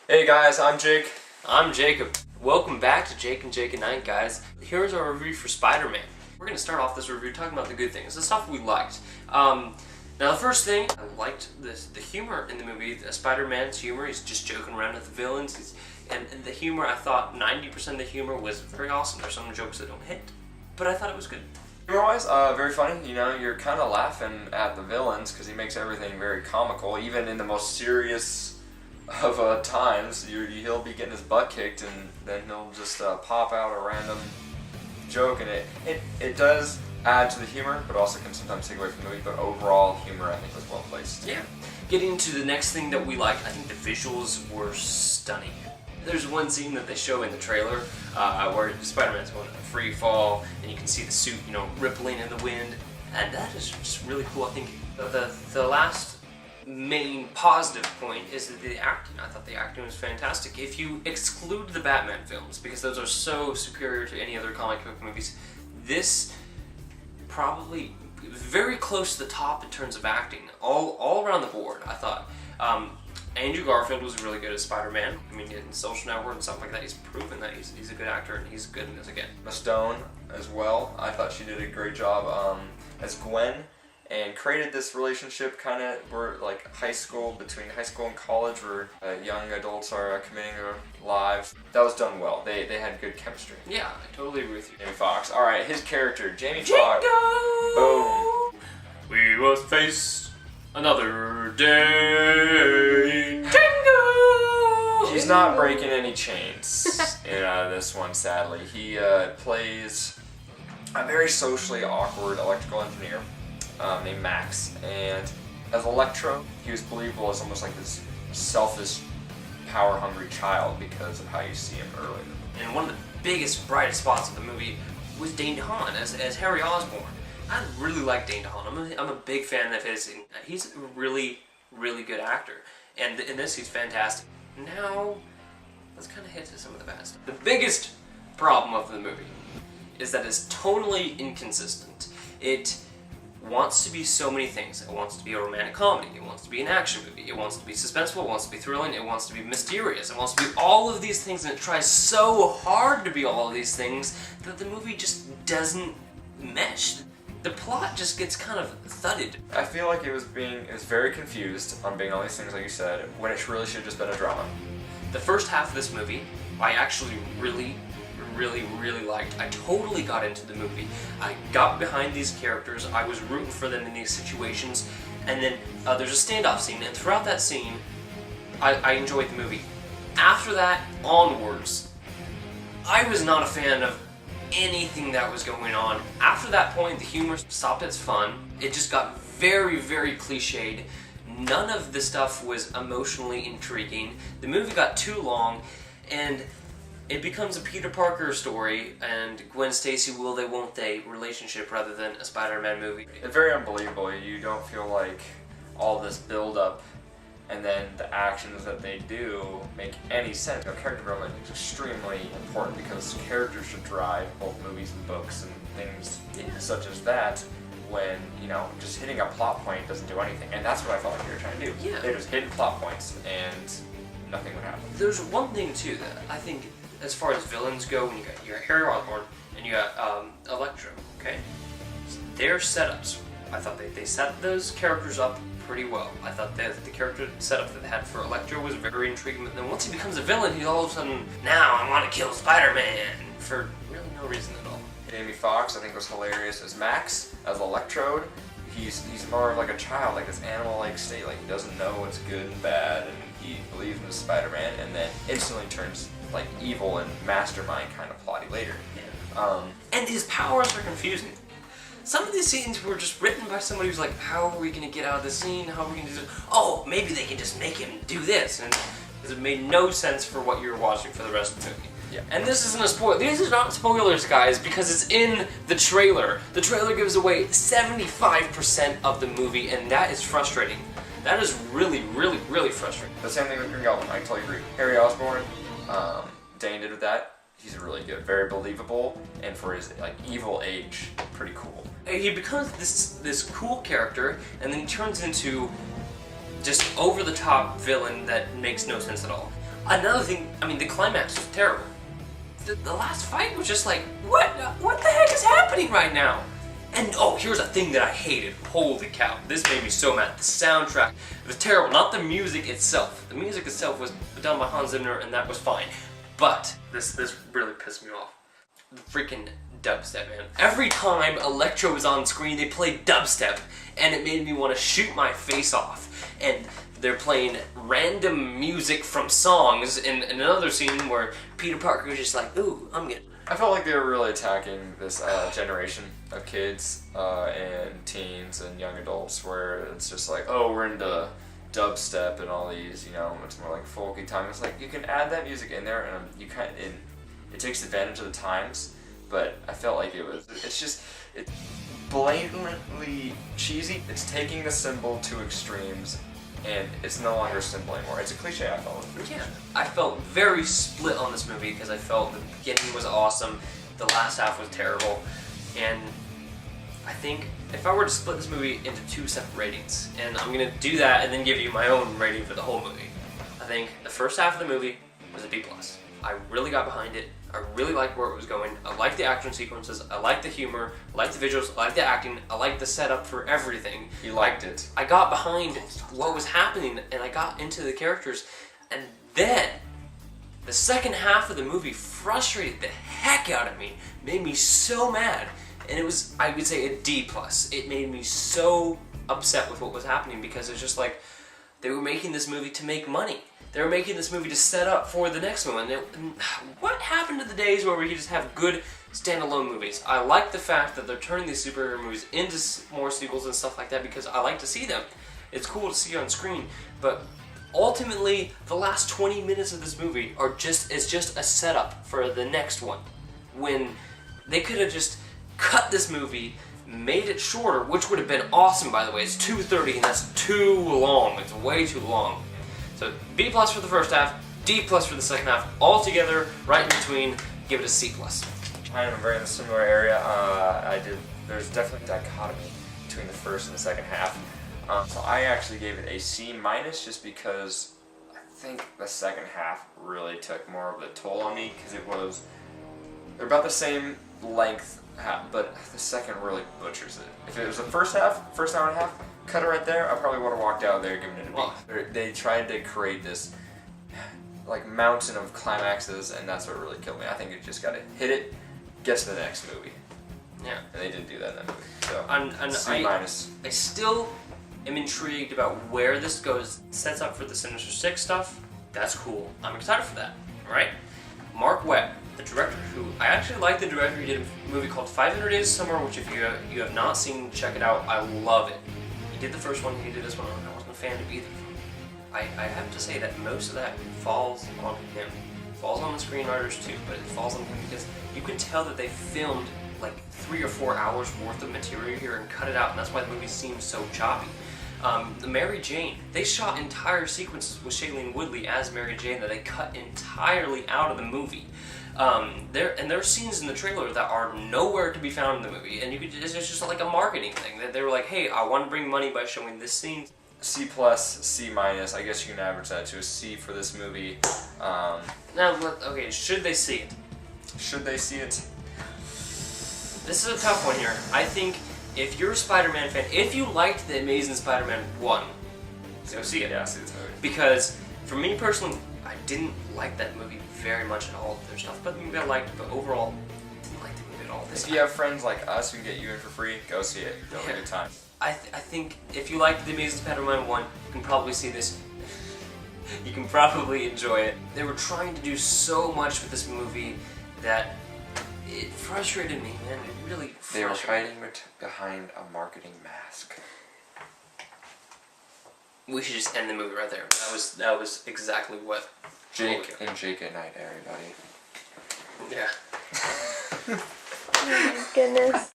Hey guys, I'm Jake. I'm Jacob. Welcome back to Jake and Jake at Night, guys. Here's our review for Spider-Man. We're going to start off this review talking about the good things, the stuff we liked. Now the first thing, I liked the humor in the movie. Spider-Man's humor, he's just joking around with the villains. And the humor, I thought 90% of the humor was very awesome. There's some jokes that don't hit, but I thought it was good. Humor-wise, very funny. You know, you're kind of laughing at the villains because he makes everything very comical, even in the most serious of times. He'll be getting his butt kicked, and then he'll just pop out a random joke, and it does add to the humor, but also can sometimes take away from the movie. But overall, humor I think was well placed. Yeah. Getting to the next thing that we liked, I think the visuals were stunning. There's one scene that they show in the trailer where Spider-Man's going in a free fall, and you can see the suit, rippling in the wind, and that is just really cool. I think the last main positive point is the acting. I thought the acting was fantastic. If you exclude the Batman films, because those are so superior to any other comic book movies, this probably very close to the top in terms of acting, all around the board, I thought. Andrew Garfield was really good as Spider-Man. I mean, in Social Network and stuff like that, he's proven that he's a good actor, and he's good in this again. Emma Stone as well. I thought she did a great job as Gwen, and created this relationship kind of where like between high school and college, where young adults are committing their lives. That was done well. They had good chemistry. Yeah, I totally agree with you. Jamie Foxx. All right, his character, Jamie Foxx. Boom. We must face another day. Jingo! He's not breaking any chains in this one, sadly. He plays a very socially awkward electrical engineer named Max, and as Electro, he was believable as almost like this selfish, power-hungry child because of how you see him earlier. And one of the biggest, brightest spots of the movie was Dane DeHaan as Harry Osborn. I really like Dane DeHaan. I'm a big fan of his. And he's a really, really good actor. And in this, he's fantastic. Now, let's kind of hit to some of the bad stuff. The biggest problem of the movie is that it's totally inconsistent. It wants to be so many things. It wants to be a romantic comedy. It wants to be an action movie. It wants to be suspenseful. It wants to be thrilling. It wants to be mysterious. It wants to be all of these things, and it tries so hard to be all of these things that the movie just doesn't mesh. The plot just gets kind of thudded. I feel like it was very confused on being all these things, like you said, when it really should have just been a drama. The first half of this movie, I actually really liked. I totally got into the movie. I got behind these characters. I was rooting for them in these situations. And then there's a standoff scene, and throughout that scene, I enjoyed the movie. After that, onwards, I was not a fan of anything that was going on. After that point, the humor stopped its fun. It just got very, very cliched. None of the stuff was emotionally intriguing. The movie got too long, and it becomes a Peter Parker story and Gwen Stacy will they won't they relationship rather than a Spider-Man movie. It's very unbelievable. You don't feel like all this build-up and then the actions that they do make any sense. Character development is extremely important because characters should drive both movies and books and things such as that, when, just hitting a plot point doesn't do anything. And that's what I felt like they were trying to do. Yeah. They just hit plot points and nothing would happen. There's one thing too that I think, as far as villains go, when you got Harry Osborn and you got Electro, okay? Their setups, I thought they set those characters up pretty well. I thought that the character setup that they had for Electro was very intriguing, but then once he becomes a villain, he's all of a sudden, now I want to kill Spider-Man, for really no reason at all. Jamie Foxx, I think, was hilarious as Max, as Electrode. He's more of like a child, like this animal-like state, like he doesn't know what's good and bad, and he believes in Spider-Man, and then instantly turns like evil and mastermind kind of plotty later. Yeah. And his powers are confusing. Some of these scenes were just written by somebody who's like, how are we going to get out of this scene? How are we going to do this? Oh, maybe they can just make him do this. And it made no sense for what you're watching for the rest of the movie. Yeah. And this isn't a spoiler. These are not spoilers, guys, because it's in the trailer. The trailer gives away 75% of the movie, and that is frustrating. That is really, really, really frustrating. The same thing with Green Goblin, I totally agree. Harry Osborn, Dane did with that. He's really good, very believable, and for his evil age, pretty cool. He becomes this cool character, and then he turns into just over-the-top villain that makes no sense at all. Another thing, I mean, the climax was terrible. The last fight was just like, what the heck is happening right now? And oh, here's a thing that I hated. Holy cow, this made me so mad. The soundtrack was terrible, not the music itself. The music itself was done by Hans Zimmer, and that was fine. But this really pissed me off. The freaking dubstep, man. Every time Electro was on screen, they played dubstep, and it made me want to shoot my face off. And they're playing random music from songs in another scene where Peter Parker was just like, ooh, I'm gonna... I felt like they were really attacking this generation of kids and teens and young adults, where it's just like, oh, we're into dubstep and all these, you know, it's more like folky time. It's like, you can add that music in there, and it takes advantage of the times, but I felt like it's blatantly cheesy. It's taking the symbol to extremes, and it's no longer a symbol anymore. It's a cliche, I felt. Yeah, I felt very split on this movie because I felt the beginning was awesome, the last half was terrible, and I think if I were to split this movie into 2 separate ratings, and I'm gonna do that and then give you my own rating for the whole movie, I think the first half of the movie was a B+. I really got behind it. I really liked where it was going. I liked the action sequences. I liked the humor. I liked the visuals. I liked the acting. I liked the setup for everything. You liked it. I got behind what was happening, and I got into the characters. And then, the second half of the movie frustrated the heck out of me. Made me so mad. And it was, I would say, a D+. It made me so upset with what was happening because it's just like, they were making this movie to make money. They were making this movie to set up for the next one. What happened to the days where we could just have good standalone movies? I like the fact that they're turning these superhero movies into more sequels and stuff like that because I like to see them. It's cool to see on screen, but ultimately, the last 20 minutes of this movie is just a setup for the next one. When they could have just cut this movie, made it shorter, which would have been awesome, by the way. It's 2:30 and that's too long. It's way too long. So B+ for the first half, D+ for the second half, all together, right in between, give it a C+. I am very in a similar area. There's definitely a dichotomy between the first and the second half. So I actually gave it a C- just because I think the second half really took more of a toll on me because they're about the same length, but the second really butchers it. If it was the first hour and a half, cut it right there, I probably would have walked out there giving it a B. They tried to create this like mountain of climaxes, and that's what really killed me. I think you just gotta hit it, get to the next movie. Yeah. And they didn't do that in that movie. So and C-. I still am intrigued about where this goes. Sets up for the Sinister Six stuff. That's cool. I'm excited for that. Alright? Mark Webb, the director, who I actually like the director. He did a movie called 500 Days of Summer, which if you have not seen, check it out. I love it. He did the first one, he did this one, I wasn't a fan of either. I have to say that most of that falls on him. It falls on the screenwriters too, but it falls on him because you can tell that they filmed like 3 or 4 hours worth of material here and cut it out, and that's why the movie seems so choppy. The Mary Jane, they shot entire sequences with Shailene Woodley as Mary Jane that they cut entirely out of the movie. There are scenes in the trailer that are nowhere to be found in the movie, and it's just like a marketing thing. That they were like, hey, I want to bring money by showing this scene. C+, C-. I guess you can average that to a C for this movie. Now, okay, should they see it? Should they see it? This is a tough one here. I think if you're a Spider-Man fan, if you liked The Amazing Spider-Man 1, go see it. Yeah, see this movie. Because, for me personally, I didn't like that movie very much at all. There's stuff about the movie I liked, but overall, I didn't like the movie at all. If you have friends like us who can get you in for free, go see it. You'll have a good time. I think if you liked The Amazing Spider-Man 1, you can probably see this. You can probably enjoy it. They were trying to do so much with this movie that it frustrated me, man. It really frustrated me. They were hiding behind a marketing mask. We should just end the movie right there. That was exactly what. Jake and Jake at Night, everybody. Yeah. Oh my goodness.